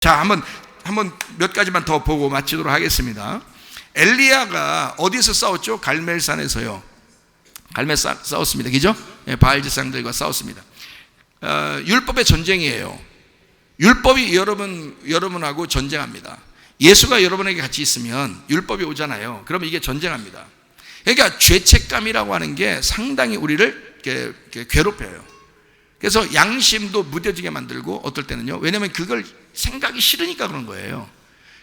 자, 한번 몇 가지만 더 보고 마치도록 하겠습니다. 엘리야가 어디서 싸웠죠? 갈멜산에서요. 갈멜산 싸웠습니다. 그죠? 예, 바알 제사장들과 싸웠습니다. 율법의 전쟁이에요. 율법이 여러분하고 전쟁합니다. 예수가 여러분에게 같이 있으면 율법이 오잖아요. 그러면 이게 전쟁합니다. 그러니까 죄책감이라고 하는 게 상당히 우리를 이렇게 괴롭혀요. 그래서 양심도 무뎌지게 만들고 어떨 때는요. 왜냐하면 그걸 생각이 싫으니까 그런 거예요.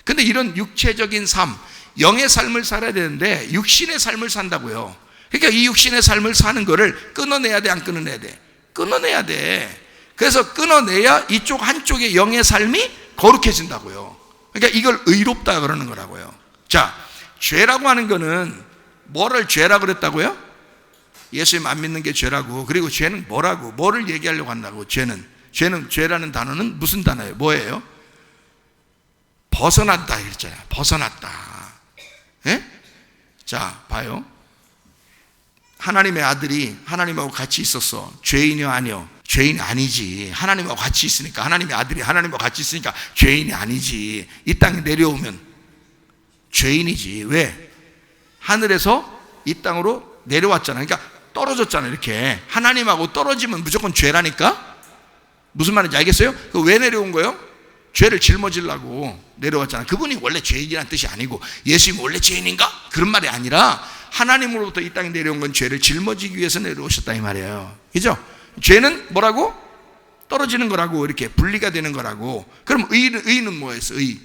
근데 이런 육체적인 삶, 영의 삶을 살아야 되는데 육신의 삶을 산다고요. 그러니까 이 육신의 삶을 사는 거를 끊어내야 돼, 안 끊어내야 돼? 끊어내야 돼. 그래서 끊어내야 이쪽 한쪽의 영의 삶이 거룩해진다고요. 그러니까 이걸 의롭다 그러는 거라고요. 자, 죄라고 하는 거는 뭐를 죄라고 그랬다고요? 예수님 안 믿는 게 죄라고. 그리고 죄는 뭐라고? 뭐를 얘기하려고 한다고? 죄라는 단어는 무슨 단어예요? 뭐예요? 벗어났다 그랬잖아요. 벗어났다. 예? 자, 봐요. 하나님의 아들이 하나님하고 같이 있었어. 죄인이요, 아니요? 죄인이 아니지. 하나님하고 같이 있으니까, 하나님의 아들이 하나님하고 같이 있으니까 죄인이 아니지. 이 땅에 내려오면 죄인이지. 왜? 하늘에서 이 땅으로 내려왔잖아. 그러니까 떨어졌잖아. 이렇게 하나님하고 떨어지면 무조건 죄라니까. 무슨 말인지 알겠어요? 왜 내려온 거예요? 죄를 짊어지려고 내려왔잖아. 그분이 원래 죄인이라는 뜻이 아니고 예수님이 원래 죄인인가? 그런 말이 아니라 하나님으로부터 이 땅에 내려온 건 죄를 짊어지기 위해서 내려오셨다 이 말이에요. 그죠? 죄는 뭐라고? 떨어지는 거라고, 이렇게 분리가 되는 거라고. 그럼 의는 뭐였어? 의.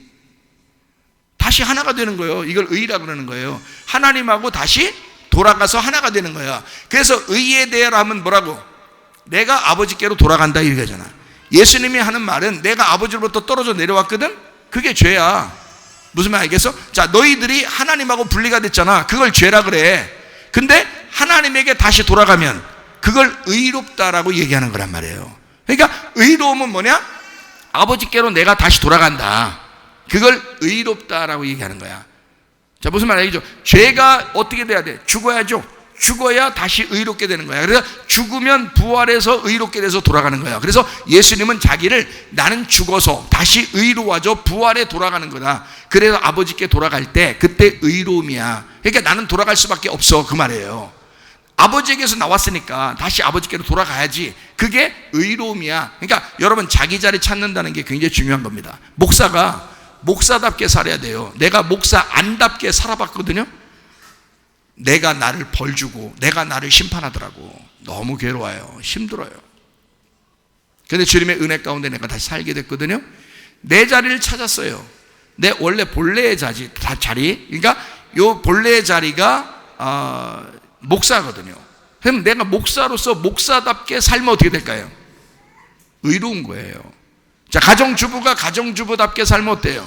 다시 하나가 되는 거예요. 이걸 의라고 그러는 거예요. 하나님하고 다시 돌아가서 하나가 되는 거야. 그래서 의에 대하여 하면 뭐라고? 내가 아버지께로 돌아간다 이거잖아. 예수님이 하는 말은 내가 아버지로부터 떨어져 내려왔거든? 그게 죄야. 무슨 말 알겠어? 자, 너희들이 하나님하고 분리가 됐잖아. 그걸 죄라 그래. 근데 하나님에게 다시 돌아가면 그걸 의롭다라고 얘기하는 거란 말이에요. 그러니까 의로움은 뭐냐? 아버지께로 내가 다시 돌아간다. 그걸 의롭다라고 얘기하는 거야. 자, 무슨 말 알겠죠? 죄가 어떻게 돼야 돼? 죽어야죠. 죽어야 다시 의롭게 되는 거야. 그래서 죽으면 부활해서 의롭게 돼서 돌아가는 거야. 그래서 예수님은 자기를 나는 죽어서 다시 의로워져 부활에 돌아가는 거다. 그래서 아버지께 돌아갈 때 그때 의로움이야. 그러니까 나는 돌아갈 수밖에 없어, 그 말이에요. 아버지에게서 나왔으니까 다시 아버지께로 돌아가야지. 그게 의로움이야. 그러니까 여러분, 자기 자리 찾는다는 게 굉장히 중요한 겁니다. 목사가 목사답게 살아야 돼요. 내가 목사 안답게 살아봤거든요. 내가 나를 벌주고 내가 나를 심판하더라고. 너무 괴로워요. 힘들어요. 그런데 주님의 은혜 가운데 내가 다시 살게 됐거든요. 내 자리를 찾았어요. 내 원래 본래의 자리. 그러니까 요 본래의 자리가 목사거든요. 그럼 내가 목사로서 목사답게 살면 어떻게 될까요? 의로운 거예요. 자, 가정주부가 가정주부답게 살면 어때요?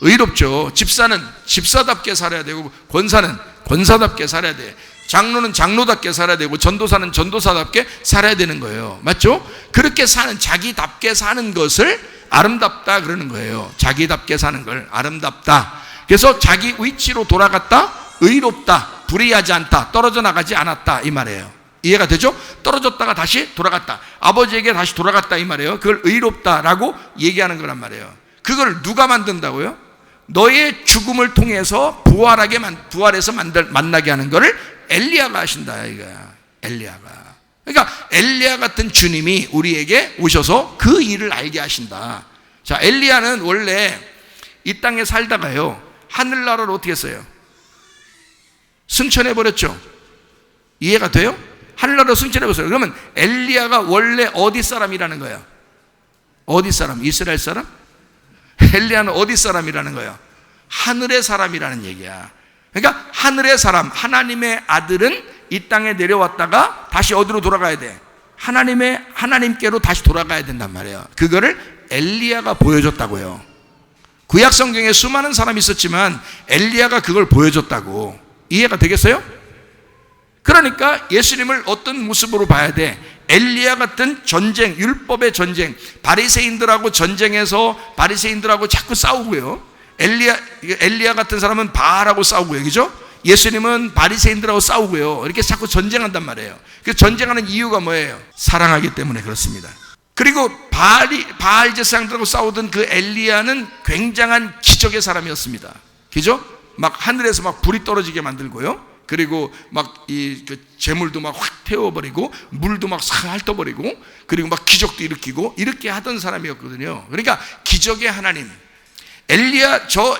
의롭죠. 집사는 집사답게 살아야 되고, 권사는 권사답게 살아야 돼. 장로는 장로답게 살아야 되고, 전도사는 전도사답게 살아야 되는 거예요. 맞죠? 그렇게 사는, 자기답게 사는 것을 아름답다 그러는 거예요. 자기답게 사는 걸 아름답다. 그래서 자기 위치로 돌아갔다, 의롭다, 불의하지 않다, 떨어져 나가지 않았다 이 말이에요. 이해가 되죠? 떨어졌다가 다시 돌아갔다, 아버지에게 다시 돌아갔다 이 말이에요. 그걸 의롭다라고 얘기하는 거란 말이에요. 그걸 누가 만든다고요? 너의 죽음을 통해서 부활해서 만나게 하는 거를 엘리야가 하신다 이거야. 엘리야가. 그러니까 엘리야 같은 주님이 우리에게 오셔서 그 일을 알게 하신다. 자, 엘리야는 원래 이 땅에 살다가요, 하늘나라를 어떻게 했어요? 승천해버렸죠. 이해가 돼요? 하늘나라로 승천해버렸어요. 그러면 엘리야가 원래 어디 사람이라는 거야? 어디 사람? 이스라엘 사람? 엘리야는 어디 사람이라는 거야? 하늘의 사람이라는 얘기야. 그러니까 하늘의 사람, 하나님의 아들은 이 땅에 내려왔다가 다시 어디로 돌아가야 돼? 하나님께로 다시 돌아가야 된단 말이에요. 그거를 엘리야가 보여줬다고요. 구약 성경에 수많은 사람이 있었지만 엘리야가 그걸 보여줬다고. 이해가 되겠어요? 그러니까 예수님을 어떤 모습으로 봐야 돼? 엘리야 같은 전쟁, 율법의 전쟁, 바리새인들하고 전쟁해서 바리새인들하고 자꾸 싸우고요. 엘리야 같은 사람은 바알하고 싸우고요. 그죠? 예수님은 바리새인들하고 싸우고요. 이렇게 자꾸 전쟁한단 말이에요. 그 전쟁하는 이유가 뭐예요? 사랑하기 때문에 그렇습니다. 그리고 바알 제사장들하고 싸우던 그 엘리야는 굉장한 기적의 사람이었습니다. 그죠? 막 하늘에서 막 불이 떨어지게 만들고요. 그리고 막 그 재물도 막 확 태워버리고 물도 막 싹 핥아버리고 그리고 막 기적도 일으키고 이렇게 하던 사람이었거든요. 그러니까 기적의 하나님.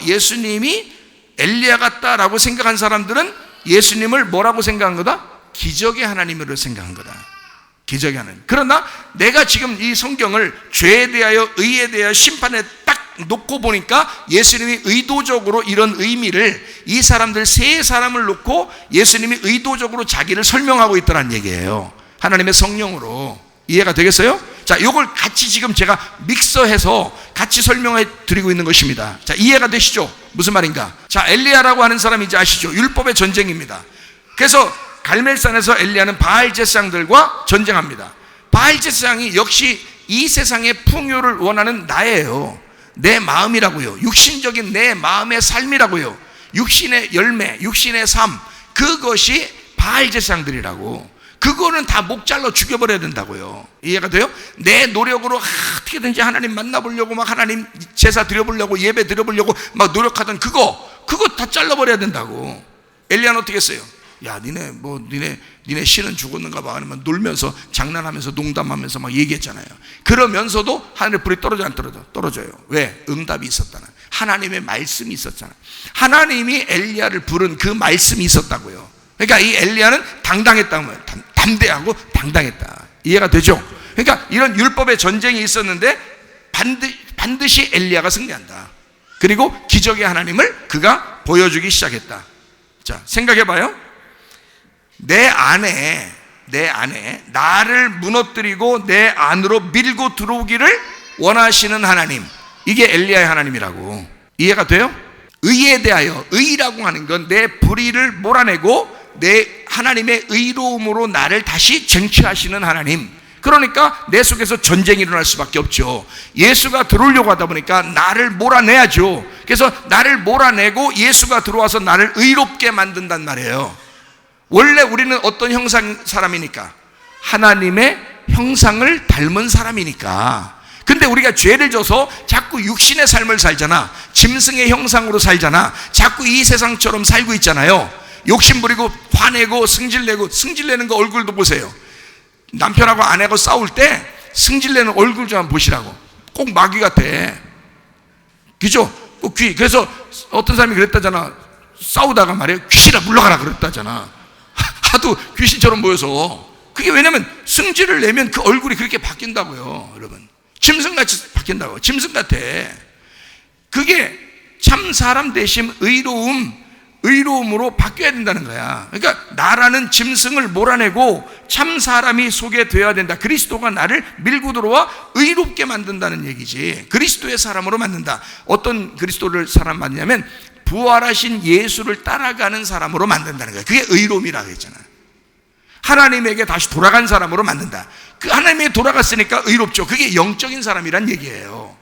예수님이 엘리야 같다라고 생각한 사람들은 예수님을 뭐라고 생각한 거다? 기적의 하나님으로 생각한 거다. 기적의 하나님. 그러나 내가 지금 이 성경을 죄에 대하여 의에 대하여 심판에 딱 놓고 보니까 예수님이 의도적으로 이런 의미를 이 사람들 세 사람을 놓고 예수님이 의도적으로 자기를 설명하고 있더란 얘기예요. 하나님의 성령으로. 이해가 되겠어요? 자, 요걸 같이 지금 제가 믹서해서 같이 설명해 드리고 있는 것입니다. 자, 이해가 되시죠? 무슨 말인가? 자, 엘리야라고 하는 사람이 이제 아시죠? 율법의 전쟁입니다. 그래서 갈멜산에서 엘리야는 바알 제사장들과 전쟁합니다. 바알 제사장이 역시 이 세상의 풍요를 원하는 나예요. 내 마음이라고요. 육신적인 내 마음의 삶이라고요. 육신의 열매, 육신의 삶, 그것이 바알 제사장들이라고. 그거는 다 목 잘라 죽여버려야 된다고요. 이해가 돼요? 내 노력으로 어떻게든지 하나님 만나보려고 막 하나님 제사 드려보려고 예배 드려보려고 막 노력하던 그거 다 잘라버려야 된다고. 엘리야는 어떻게 했어요? 야, 니네 신은 죽었는가 봐. 아니면 놀면서 장난하면서 농담하면서 막 얘기했잖아요. 그러면서도 하늘에 불이 떨어져 안 떨어져? 떨어져요. 왜? 응답이 있었다는, 하나님의 말씀이 있었잖아요. 하나님이 엘리야를 부른 그 말씀이 있었다고요. 그러니까 이 엘리야는 당당했다는 거예요. 담대하고 당당했다. 이해가 되죠? 그러니까 이런 율법의 전쟁이 있었는데 반드시 엘리야가 승리한다. 그리고 기적의 하나님을 그가 보여주기 시작했다. 자, 생각해봐요. 내 안에 나를 무너뜨리고 내 안으로 밀고 들어오기를 원하시는 하나님, 이게 엘리야의 하나님이라고. 이해가 돼요? 의에 대하여, 의라고 하는 건 내 불의를 몰아내고 내 하나님의 의로움으로 나를 다시 쟁취하시는 하나님. 그러니까 내 속에서 전쟁이 일어날 수밖에 없죠. 예수가 들어오려고 하다 보니까 나를 몰아내야죠. 그래서 나를 몰아내고 예수가 들어와서 나를 의롭게 만든단 말이에요. 원래 우리는 어떤 형상 사람이니까? 하나님의 형상을 닮은 사람이니까. 근데 우리가 죄를 져서 자꾸 육신의 삶을 살잖아. 짐승의 형상으로 살잖아. 자꾸 이 세상처럼 살고 있잖아요. 욕심부리고 화내고 승질내는 거 얼굴도 보세요. 남편하고 아내하고 싸울 때 승질내는 얼굴 좀 한번 보시라고. 꼭 마귀 같아. 그죠? 꼭 귀. 그래서 어떤 사람이 그랬다잖아. 싸우다가 말이에요, 귀신아 물러가라 그랬다잖아. 하도 귀신처럼 보여서. 그게 왜냐면 승질을 내면 그 얼굴이 그렇게 바뀐다고요. 여러분, 짐승같이 바뀐다고. 짐승 같아. 그게 참 사람 대신 의로움으로 바뀌어야 된다는 거야. 그러니까 나라는 짐승을 몰아내고 참 사람이 속에 되어야 된다. 그리스도가 나를 밀고 들어와 의롭게 만든다는 얘기지. 그리스도의 사람으로 만든다. 어떤 그리스도를 사람 만드냐면 부활하신 예수를 따라가는 사람으로 만든다는 거야. 그게 의로움이라고 했잖아. 하나님에게 다시 돌아간 사람으로 만든다. 그 하나님에게 돌아갔으니까 의롭죠. 그게 영적인 사람이란 얘기예요.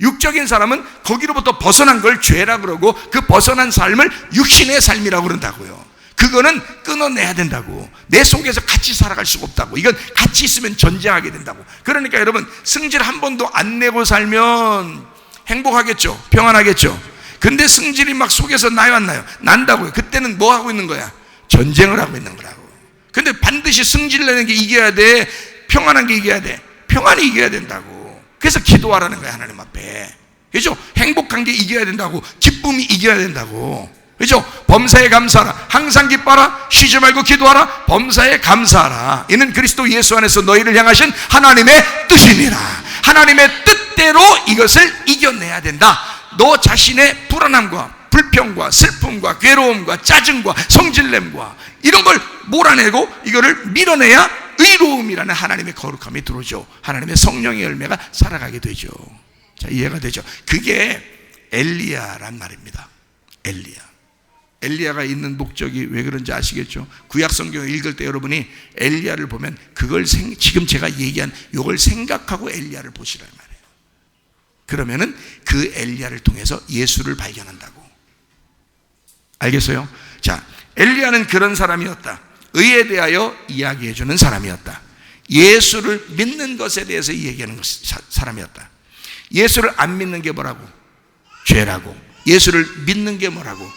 육적인 사람은 거기로부터 벗어난 걸 죄라 그러고 그 벗어난 삶을 육신의 삶이라고 그런다고요. 그거는 끊어내야 된다고. 내 속에서 같이 살아갈 수가 없다고. 이건 같이 있으면 전쟁하게 된다고. 그러니까 여러분, 승질 한 번도 안 내고 살면 행복하겠죠? 평안하겠죠? 근데 승질이 막 속에서 나요 안 나요? 난다고요. 그때는 뭐 하고 있는 거야? 전쟁을 하고 있는 거라고. 근데 반드시 승질 내는 게 이겨야 돼. 평안한 게 이겨야 돼. 평안이 이겨야 된다고. 그래서 기도하라는 거야, 하나님 앞에. 그죠? 행복한 게 이겨야 된다고. 기쁨이 이겨야 된다고. 그죠? 범사에 감사하라. 항상 기뻐하라. 쉬지 말고 기도하라. 범사에 감사하라. 이는 그리스도 예수 안에서 너희를 향하신 하나님의 뜻이니라. 하나님의 뜻대로 이것을 이겨내야 된다. 너 자신의 불안함과 불평과 슬픔과 괴로움과 짜증과 성질냄과 이런 걸 몰아내고 이거를 밀어내야 의로움이라는 하나님의 거룩함이 들어오죠. 하나님의 성령의 열매가 살아가게 되죠. 자, 이해가 되죠? 그게 엘리야란 말입니다. 엘리야가 있는 목적이 왜 그런지 아시겠죠? 구약 성경을 읽을 때 여러분이 엘리야를 보면 그걸 지금 제가 얘기한 이걸 생각하고 엘리야를 보시란 말이에요. 그러면은 그 엘리야를 통해서 예수를 발견한다고. 알겠어요? 자, 엘리야는 그런 사람이었다. 의에 대하여 이야기해주는 사람이었다. 예수를 믿는 것에 대해서 얘기하는 사람이었다. 예수를 안 믿는 게 뭐라고? 죄라고. 예수를 믿는 게 뭐라고?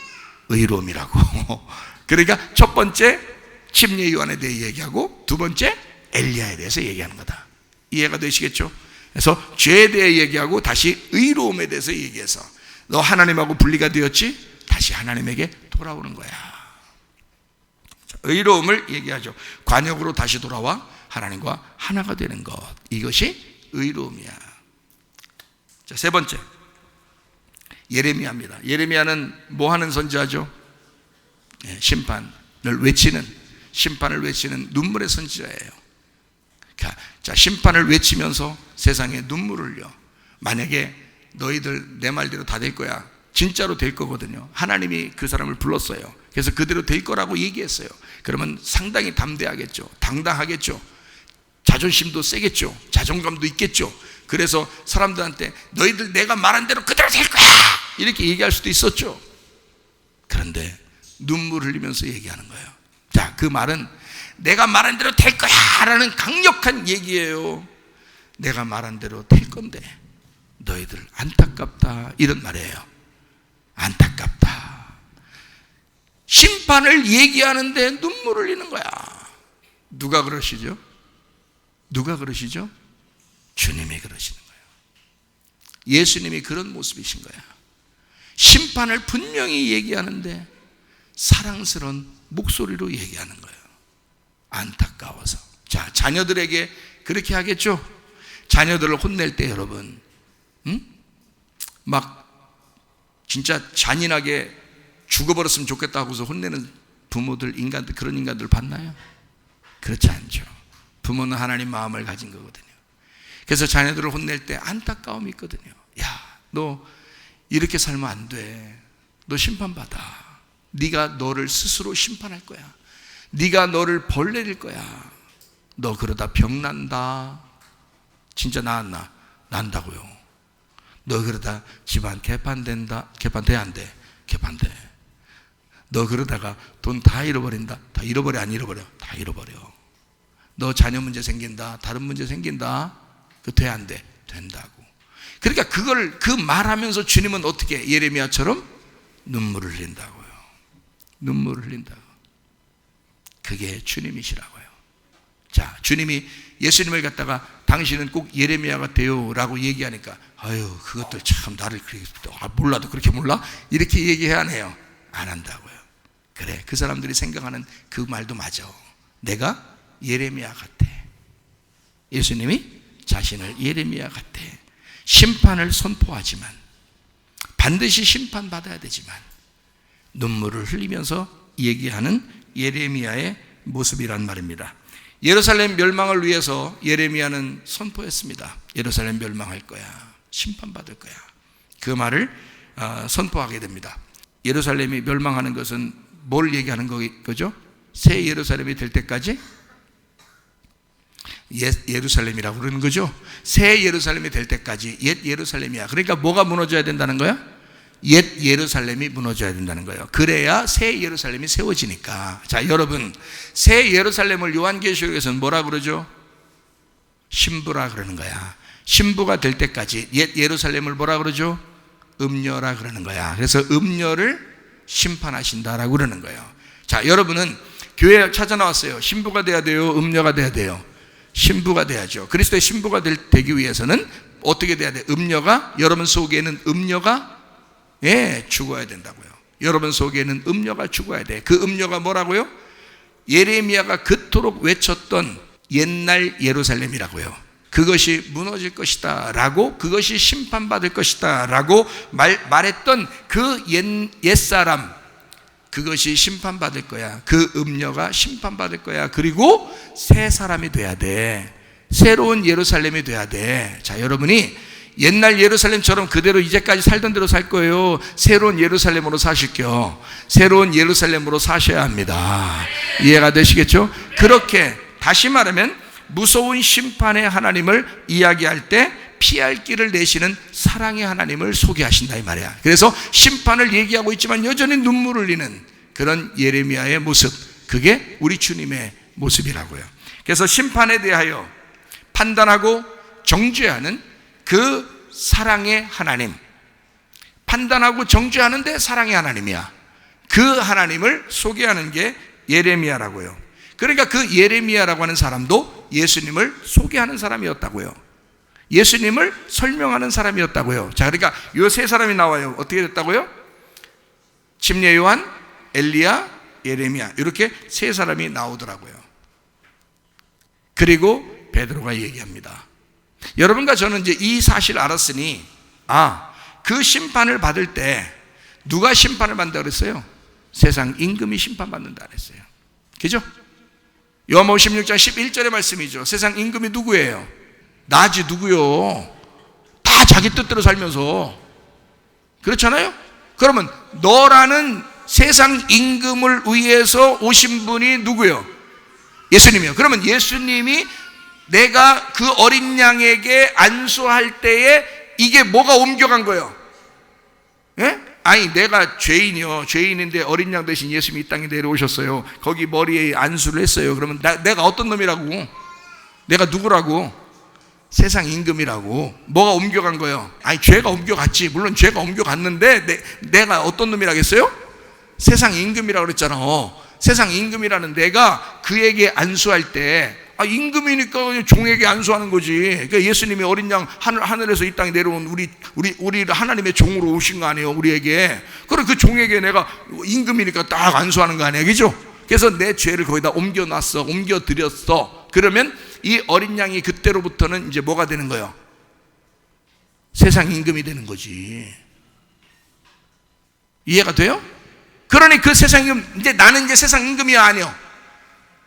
의로움이라고. 그러니까 첫 번째 침례 요한에 대해 얘기하고, 두 번째 엘리야에 대해서 얘기하는 거다. 이해가 되시겠죠? 그래서 죄에 대해 얘기하고 다시 의로움에 대해서 얘기해서, 너 하나님하고 분리가 되었지? 다시 하나님에게 돌아오는 거야. 의로움을 얘기하죠. 관역으로 다시 돌아와 하나님과 하나가 되는 것, 이것이 의로움이야. 자, 세 번째 예레미야입니다. 예레미야는 뭐 하는 선지자죠? 심판을 외치는 눈물의 선지자예요. 자, 심판을 외치면서 세상에 눈물을 흘려. 만약에 너희들 내 말대로 다 될 거야, 진짜로 될 거거든요. 하나님이 그 사람을 불렀어요. 그래서 그대로 될 거라고 얘기했어요. 그러면 상당히 담대하겠죠. 당당하겠죠. 자존심도 세겠죠. 자존감도 있겠죠. 그래서 사람들한테 너희들 내가 말한 대로 그대로 될 거야, 이렇게 얘기할 수도 있었죠. 그런데 눈물 흘리면서 얘기하는 거예요. 자, 그 말은 내가 말한 대로 될 거야 라는 강력한 얘기예요. 내가 말한 대로 될 건데 너희들 안타깝다, 이런 말이에요. 안타깝다. 심판을 얘기하는데 눈물을 흘리는 거야. 누가 그러시죠? 누가 그러시죠? 주님이 그러시는 거예요. 예수님이 그런 모습이신 거야. 심판을 분명히 얘기하는데 사랑스러운 목소리로 얘기하는 거예요. 안타까워서. 자, 자녀들에게 그렇게 하겠죠? 자녀들을 혼낼 때 여러분, 막 진짜 잔인하게 죽어버렸으면 좋겠다 하고서 혼내는 부모들, 인간들, 그런 인간들 봤나요? 그렇지 않죠. 부모는 하나님 마음을 가진 거거든요. 그래서 자녀들을 혼낼 때 안타까움이 있거든요. 야, 너 이렇게 살면 안 돼. 너 심판받아. 네가 너를 스스로 심판할 거야. 네가 너를 벌 내릴 거야. 너 그러다 병 난다. 진짜 나았나? 난다고요. 너 그러다 집안 개판된다. 개판돼 안 돼? 개판돼. 너 그러다가 돈 다 잃어버린다. 다 잃어버려 안 잃어버려? 다 잃어버려. 너 자녀 문제 생긴다. 다른 문제 생긴다. 그 돼 안 돼? 된다고. 그러니까 그걸 그 말하면서 주님은 어떻게 예레미야처럼 눈물을 흘린다고요. 눈물을 흘린다고. 그게 주님이시라고요. 자, 주님이 예수님을 갖다가 당신은 꼭 예레미야 같아요 라고 얘기하니까, 아유, 그것들 참 나를 그렇게 몰라도 그렇게 몰라? 이렇게 얘기해야 하네요. 안 한다고요. 그래, 그 사람들이 생각하는 그 말도 맞아. 내가 예레미야 같아. 예수님이 자신을 예레미야 같아. 심판을 선포하지만, 반드시 심판받아야 되지만 눈물을 흘리면서 얘기하는 예레미야의 모습이란 말입니다. 예루살렘 멸망을 위해서 예레미야는 선포했습니다. 예루살렘 멸망할 거야. 심판받을 거야. 그 말을 선포하게 됩니다. 예루살렘이 멸망하는 것은 뭘 얘기하는 거죠? 새 예루살렘이 될 때까지 예루살렘이라고 그러는 거죠. 새 예루살렘이 될 때까지 옛 예루살렘이야. 그러니까 뭐가 무너져야 된다는 거야? 옛 예루살렘이 무너져야 된다는 거예요. 그래야 새 예루살렘이 세워지니까. 자, 여러분, 새 예루살렘을 요한계시록에서는 뭐라 그러죠? 신부라 그러는 거야. 신부가 될 때까지 옛 예루살렘을 뭐라 그러죠? 음녀라 그러는 거야. 그래서 음녀를 심판하신다라고 그러는 거예요. 자, 여러분은 교회에 찾아 나왔어요. 신부가 돼야 돼요? 음녀가 돼야 돼요? 신부가 돼야죠. 그리스도의 신부가 되기 위해서는 어떻게 돼야 돼요? 음녀가, 여러분 속에는 음녀가 죽어야 된다고요. 여러분 속에는 음녀가 죽어야 돼. 그 음녀가 뭐라고요? 예레미야가 그토록 외쳤던 옛날 예루살렘이라고요. 그것이 무너질 것이다 라고, 그것이 심판받을 것이다 라고 말했던 그 옛사람, 그것이 심판받을 거야. 그 음녀가 심판받을 거야. 그리고 새 사람이 돼야 돼. 새로운 예루살렘이 돼야 돼. 자, 여러분이 옛날 예루살렘처럼 그대로 이제까지 살던 대로 살 거예요? 새로운 예루살렘으로 사실게요. 새로운 예루살렘으로 사셔야 합니다. 이해가 되시겠죠? 그렇게 다시 말하면 무서운 심판의 하나님을 이야기할 때 피할 길을 내시는 사랑의 하나님을 소개하신다 이 말이야. 그래서 심판을 얘기하고 있지만 여전히 눈물을 흘리는 그런 예레미야의 모습, 그게 우리 주님의 모습이라고요. 그래서 심판에 대하여 판단하고 정죄하는 그 사랑의 하나님, 판단하고 정죄하는데 사랑의 하나님이야. 그 하나님을 소개하는 게 예레미야라고요. 그러니까 그 예레미야라고 하는 사람도 예수님을 소개하는 사람이었다고요. 예수님을 설명하는 사람이었다고요. 자, 그러니까 이 세 사람이 나와요. 어떻게 됐다고요? 침례 요한, 엘리야, 예레미야, 이렇게 세 사람이 나오더라고요. 그리고 베드로가 얘기합니다. 여러분과 저는 이제 이 사실을 알았으니, 그 심판을 받을 때 누가 심판을 받는다 그랬어요? 세상 임금이 심판받는다 그랬어요. 그죠? 요한복음 16장 11절의 말씀이죠. 세상 임금이 누구예요? 나지. 누구요? 다 자기 뜻대로 살면서. 그렇잖아요? 그러면 너라는 세상 임금을 위해서 오신 분이 누구요? 예수님이요. 그러면 예수님이 내가 그 어린 양에게 안수할 때에 이게 뭐가 옮겨간 거예요? 예? 아니, 내가 죄인이요. 죄인인데 어린 양 대신 예수님이 이 땅에 내려오셨어요. 거기 머리에 안수를 했어요. 그러면 내가 어떤 놈이라고? 내가 누구라고? 세상 임금이라고. 뭐가 옮겨간 거예요? 아니, 죄가 옮겨갔지. 물론 죄가 옮겨갔는데 내가 어떤 놈이라겠어요? 세상 임금이라고 그랬잖아. 세상 임금이라는 내가 그에게 안수할 때, 임금이니까 그냥 종에게 안수하는 거지. 그러니까 예수님이 어린 양 하늘에서 이 땅에 내려온 우리 하나님의 종으로 오신 거 아니에요, 우리에게. 그럼 그 종에게 내가 임금이니까 딱 안수하는 거 아니에요, 그죠? 그래서 내 죄를 거기다 옮겨놨어, 옮겨드렸어. 그러면 이 어린 양이 그때로부터는 이제 뭐가 되는 거예요? 세상 임금이 되는 거지. 이해가 돼요? 그러니 그 세상 임금, 이제 나는 이제 세상 임금이 아니요.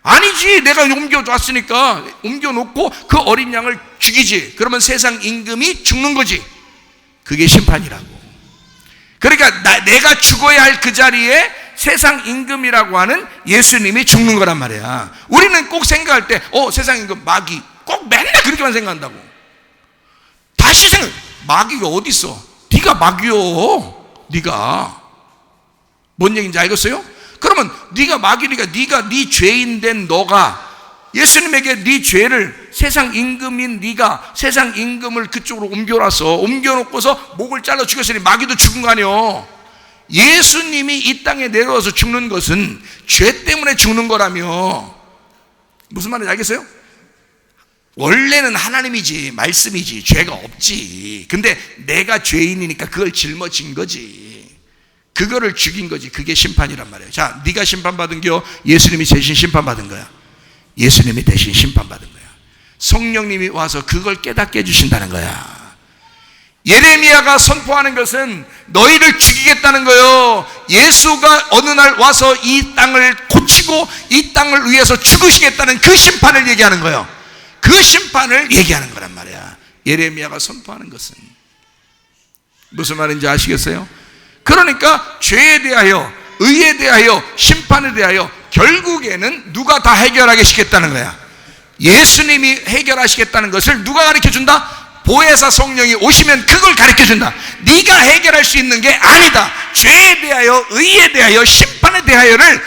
아니지. 내가 옮겨놨으니까 옮겨놓고 그 어린 양을 죽이지. 그러면 세상 임금이 죽는 거지. 그게 심판이라고. 그러니까 내가 죽어야 할 그 자리에 세상 임금이라고 하는 예수님이 죽는 거란 말이야. 우리는 꼭 생각할 때 세상 임금 마귀, 꼭 맨날 그렇게만 생각한다고. 다시 마귀가 어디 있어? 네가 마귀요. 네가. 뭔 얘기인지 알겠어요? 그러면 네가 마귀니까 네 죄인 된 너가 예수님에게 네 죄를, 세상 임금인 네가 세상 임금을 그쪽으로 옮겨놓고서 목을 잘라 죽였으니 마귀도 죽은 거 아니요. 예수님이 이 땅에 내려와서 죽는 것은 죄 때문에 죽는 거라며. 무슨 말인지 알겠어요? 원래는 하나님이지, 말씀이지, 죄가 없지. 근데 내가 죄인이니까 그걸 짊어진 거지. 그거를 죽인 거지. 그게 심판이란 말이에요. 자, 네가 심판받은 게 예수님이 대신 심판받은 거야. 예수님이 대신 심판받은 거야. 성령님이 와서 그걸 깨닫게 해주신다는 거야. 예레미야가 선포하는 것은 너희를 죽이겠다는 거예요. 예수가 어느 날 와서 이 땅을 고치고 이 땅을 위해서 죽으시겠다는 그 심판을 얘기하는 거예요. 그 심판을 얘기하는 거란 말이야. 예레미야가 선포하는 것은. 무슨 말인지 아시겠어요? 그러니까 죄에 대하여, 의에 대하여, 심판에 대하여 결국에는 누가 다 해결하게 시켰다는 거야. 예수님이 해결하시겠다는 것을 누가 가르쳐준다? 보혜사 성령이 오시면 그걸 가르쳐준다. 네가 해결할 수 있는 게 아니다. 죄에 대하여, 의에 대하여, 심판에 대하여를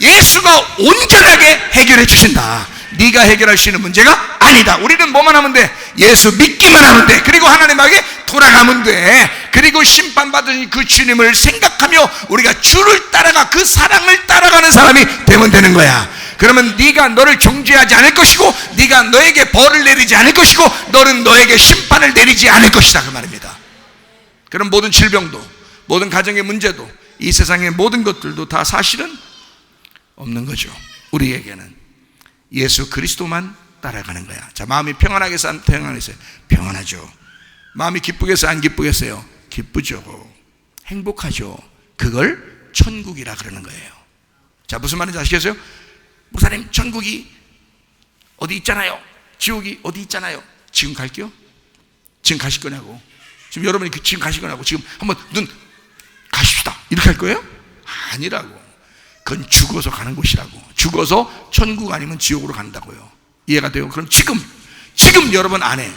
예수가 온전하게 해결해 주신다. 네가 해결할 수 있는 문제가 아니다. 우리는 뭐만 하면 돼? 예수 믿기만 하면 돼. 그리고 하나님에게 돌아가면 돼. 그리고 심판받은 그 주님을 생각하며 우리가 주를 따라가, 그 사랑을 따라가는 사람이 되면 되는 거야. 그러면 네가 너를 정죄하지 않을 것이고, 네가 너에게 벌을 내리지 않을 것이고, 너는 너에게 심판을 내리지 않을 것이다, 그 말입니다. 그럼 모든 질병도, 모든 가정의 문제도, 이 세상의 모든 것들도 다 사실은 없는 거죠. 우리에게는 예수 그리스도만 따라가는 거야. 자, 마음이 평안하겠어요? 안 평안했어요? 평안하죠. 마음이 기쁘겠어요? 안 기쁘겠어요? 기쁘죠. 행복하죠. 그걸 천국이라 그러는 거예요. 자, 무슨 말인지 아시겠어요? 목사님, 천국이 어디 있잖아요. 지옥이 어디 있잖아요. 지금 갈게요? 지금 가실 거냐고. 지금 여러분이 지금 가실 거냐고. 지금 한번 눈 가십시다. 이렇게 할 거예요? 아니라고. 그건 죽어서 가는 곳이라고. 죽어서 천국 아니면 지옥으로 간다고요. 이해가 돼요? 그럼 지금 여러분 안에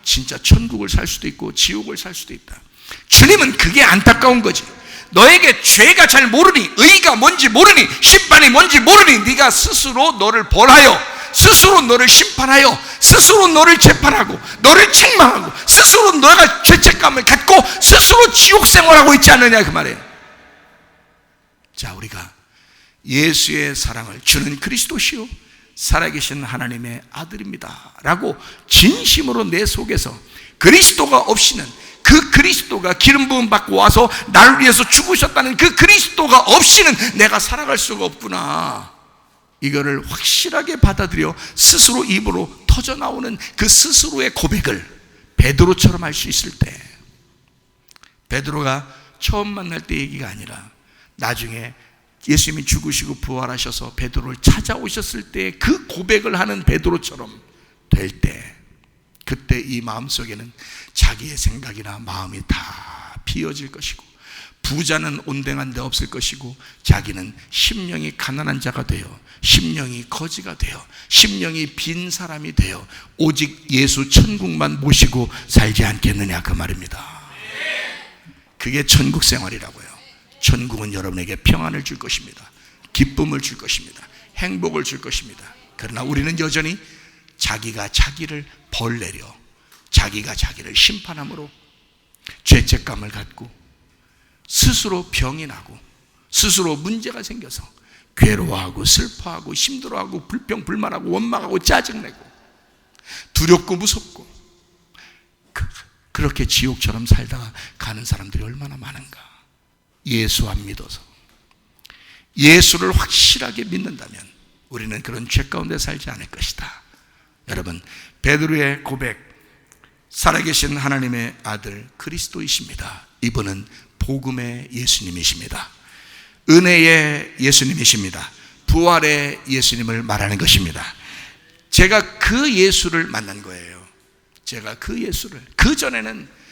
진짜 천국을 살 수도 있고 지옥을 살 수도 있다. 주님은 그게 안타까운 거지. 너에게 죄가 잘 모르니, 의가 뭔지 모르니, 심판이 뭔지 모르니 네가 스스로 너를 벌하여 스스로 너를 심판하여 스스로 너를 재판하고 너를 책망하고 스스로 너가 죄책감을 갖고 스스로 지옥 생활하고 있지 않느냐 그 말이에요. 자, 우리가 예수의 사랑을 주는 그리스도시요 살아계신 하나님의 아들입니다 라고 진심으로 내 속에서 그리스도가 없이는, 그 그리스도가 기름 부음 받고 와서 나를 위해서 죽으셨다는 그 그리스도가 없이는 내가 살아갈 수가 없구나, 이거를 확실하게 받아들여 스스로 입으로 터져나오는 그 스스로의 고백을 베드로처럼 할 수 있을 때, 베드로가 처음 만날 때 얘기가 아니라 나중에 예수님이 죽으시고 부활하셔서 베드로를 찾아오셨을 때 그 고백을 하는 베드로처럼 될 때, 그때 이 마음속에는 자기의 생각이나 마음이 다 비어질 것이고, 부자는 온당한 데 없을 것이고, 자기는 심령이 가난한 자가 되어 심령이 거지가 되어 심령이 빈 사람이 되어 오직 예수 천국만 모시고 살지 않겠느냐 그 말입니다. 그게 천국 생활이라고요. 천국은 여러분에게 평안을 줄 것입니다. 기쁨을 줄 것입니다. 행복을 줄 것입니다. 그러나 우리는 여전히 자기가 자기를 벌내려 자기가 자기를 심판함으로 죄책감을 갖고 스스로 병이 나고 스스로 문제가 생겨서 괴로워하고 슬퍼하고 힘들어하고 불평불만하고 원망하고 짜증내고 두렵고 무섭고 그렇게 지옥처럼 살다가 가는 사람들이 얼마나 많은가. 예수 안 믿어서, 예수를 확실하게 믿는다면 우리는 그런 죄 가운데 살지 않을 것이다. 여러분, 베드로의 고백, 살아계신 하나님의 아들 그리스도이십니다. 이분은 복음의 예수님이십니다. 은혜의 예수님이십니다. 부활의 예수님을 말하는 것입니다. 제가 그 예수를 만난 거예요. 제가 그 예수를, 그전에는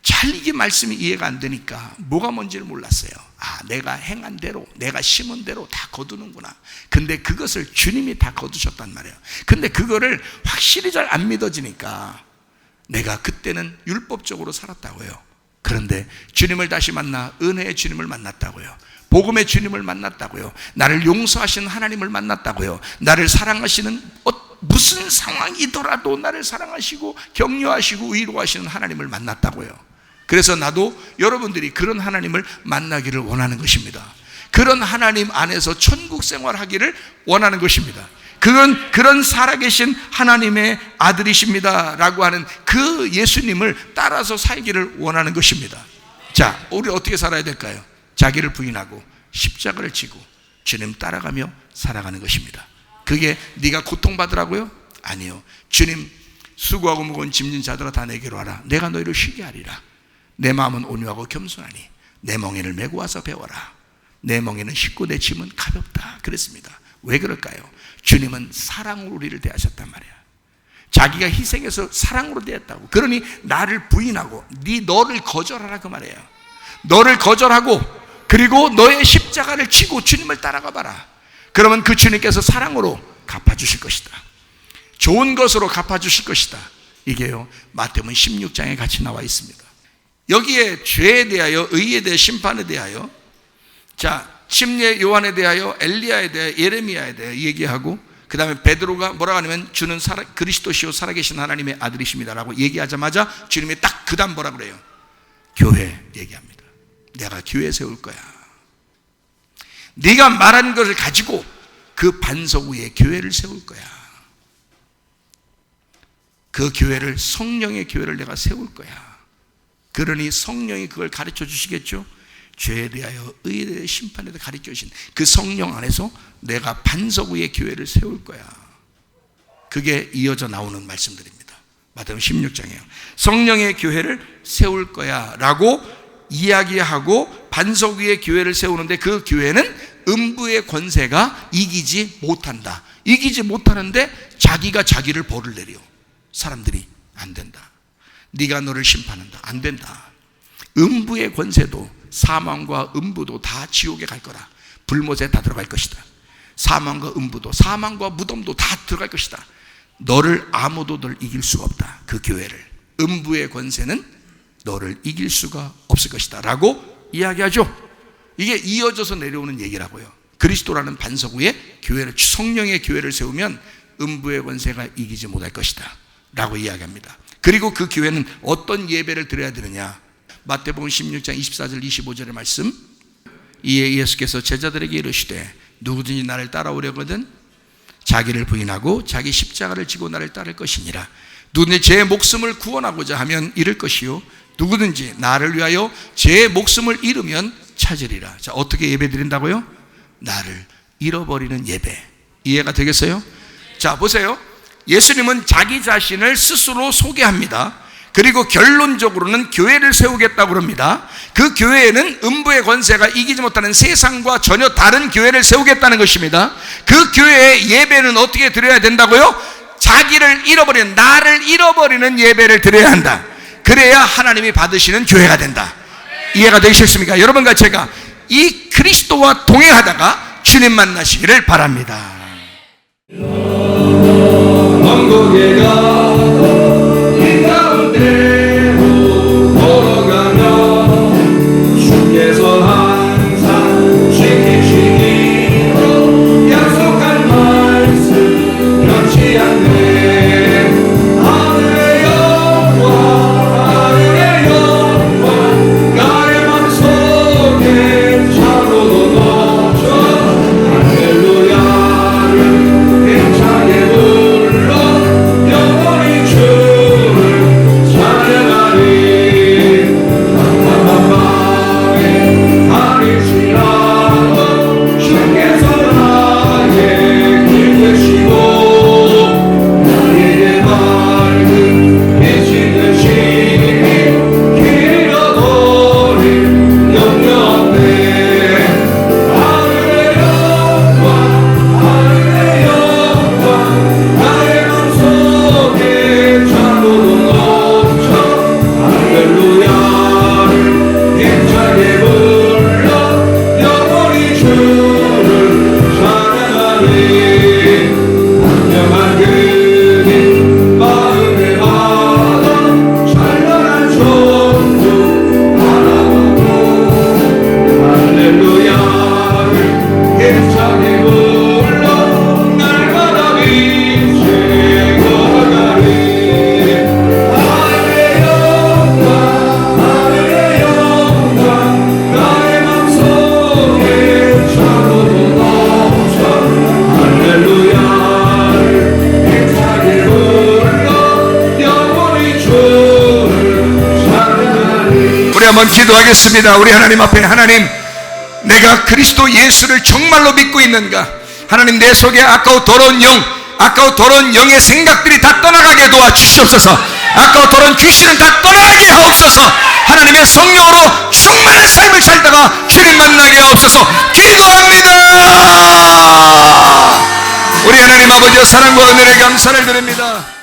잘 이게 말씀이 이해가 안 되니까 뭐가 뭔지를 몰랐어요. 아, 내가 행한 대로, 내가 심은 대로 다 거두는구나. 근데 그것을 주님이 다 거두셨단 말이에요. 근데 그거를 확실히 잘 안 믿어지니까 내가 그때는 율법적으로 살았다고요. 그런데 주님을 다시 만나 은혜의 주님을 만났다고요. 복음의 주님을 만났다고요. 나를 용서하시는 하나님을 만났다고요. 나를 사랑하시는 무슨 상황이더라도 나를 사랑하시고 격려하시고 위로하시는 하나님을 만났다고요. 그래서 나도 여러분들이 그런 하나님을 만나기를 원하는 것입니다. 그런 하나님 안에서 천국 생활하기를 원하는 것입니다. 그런 살아계신 하나님의 아들이십니다 라고 하는 그 예수님을 따라서 살기를 원하는 것입니다. 자, 우리 어떻게 살아야 될까요? 자기를 부인하고 십자가를 지고 주님 따라가며 살아가는 것입니다. 그게 네가 고통받으라고요? 아니요. 주님, 수고하고 무거운 짐진 자들아 다 내게로 와라. 내가 너희를 쉬게 하리라. 내 마음은 온유하고 겸손하니 내 멍에를 메고 와서 배워라. 내 멍에는 쉽고 내 짐은 가볍다. 그랬습니다. 왜 그럴까요? 주님은 사랑으로 우리를 대하셨단 말이야. 자기가 희생해서 사랑으로 대했다고. 그러니 나를 부인하고 너를 거절하라 그 말이에요. 너를 거절하고 그리고 너의 십자가를 치고 주님을 따라가 봐라. 그러면 그 주님께서 사랑으로 갚아주실 것이다. 좋은 것으로 갚아주실 것이다. 이게요, 마태복음 16장에 같이 나와 있습니다. 여기에 죄에 대하여, 의에 대하여, 심판에 대하여, 자, 침례 요한에 대하여, 엘리야에 대하여, 예레미야에 대하여 얘기하고, 그 다음에 베드로가 뭐라고 하냐면 주는 그리스도시요 살아계신 하나님의 아들이십니다 라고 얘기하자마자 주님이 딱 그 다음 뭐라 그래요? 교회 얘기합니다. 내가 교회 세울 거야. 네가 말한 것을 가지고 그 반석 위에 교회를 세울 거야. 그 교회를, 성령의 교회를 내가 세울 거야. 그러니 성령이 그걸 가르쳐 주시겠죠. 죄에 대하여, 의에 대하여, 심판에 대하여 가르쳐 주신 그 성령 안에서 내가 반석 위에 교회를 세울 거야. 그게 이어져 나오는 말씀들입니다. 마태복음 16장이에요. 성령의 교회를 세울 거야 라고 이야기하고 반석 위에 교회를 세우는데, 그 교회는 음부의 권세가 이기지 못한다. 이기지 못하는데 자기가 자기를 벌을 내려. 사람들이 안 된다. 네가 너를 심판한다. 안 된다. 음부의 권세도, 사망과 음부도 다 지옥에 갈 거라. 불못에 다 들어갈 것이다. 사망과 음부도, 사망과 무덤도 다 들어갈 것이다. 너를 아무도 널 이길 수가 없다. 그 교회를, 음부의 권세는 너를 이길 수가 없을 것이다 라고 이야기하죠. 이게 이어져서 내려오는 얘기라고요. 그리스도라는 반석 위에 교회를, 성령의 교회를 세우면 음부의 권세가 이기지 못할 것이다 라고 이야기합니다. 그리고 그 교회는 어떤 예배를 드려야 되느냐? 마태복음 16장 24절 25절의 말씀. 이에 예수께서 제자들에게 이르시되 누구든지 나를 따라오려거든 자기를 부인하고 자기 십자가를 지고 나를 따를 것이니라. 누구든지 제 목숨을 구원하고자 하면 잃을 것이요 누구든지 나를 위하여 제 목숨을 잃으면 찾으리라. 자, 어떻게 예배 드린다고요? 나를 잃어버리는 예배. 이해가 되겠어요? 자, 보세요. 예수님은 자기 자신을 스스로 소개합니다. 그리고 결론적으로는 교회를 세우겠다고 합니다. 그 교회에는 음부의 권세가 이기지 못하는 세상과 전혀 다른 교회를 세우겠다는 것입니다. 그 교회의 예배는 어떻게 드려야 된다고요? 자기를 잃어버리는, 나를 잃어버리는 예배를 드려야 한다. 그래야 하나님이 받으시는 교회가 된다. 이해가 되시겠습니까? 여러분과 제가 이 그리스도와 동행하다가 주님 만나시기를 바랍니다. 왕국에가 이 가운데로 걸어가며 주께서 항상 지키시기로 약속한 말씀 변치 않네. 하늘의 영광 하늘의 영광 나의 맘속에 차고도 넘쳐 할렐루야를 힘차게 불러 영원히 주를 찬양하리. 답답한 마음에 가리지라도 주께서 나의 길 되시고 나에게 밝은 빛이 되시니 길 잃어버린 염려 없네. 하늘의 영광 하늘의 영광 나의 맘속에 차고도 넘쳐 할렐루야를 힘차게 불러 영원히 주를 찬양하리. 분명한 그님 마음에 받아 찬란한 천국 바라보고 할렐루야를 힘차게 불러 날마다 빛에 걸어가리. 하늘의 영광 하늘의 영광 나의 맘속에 차고도 넘쳐 할렐루야를 힘차게 불러 영원히 주를 찬양하리. 우리 한번 기도하겠습니다. 우리 하나님 앞에, 하나님, 내가 그리스도 예수를 정말로 믿고 있는가? 하나님, 내 속에 아까운 더러운 영, 아까운 더러운 영의 생각들이 다 떠나가게 도와주시옵소서. 아까운 더러운 귀신은 다 떠나가게 하옵소서. 하나님의 성령으로 충만한 삶을 살다가 주님 만나게 하옵소서. 기도합니다. 우리 하나님 아버지의 사랑과 은혜를 감사를 드립니다.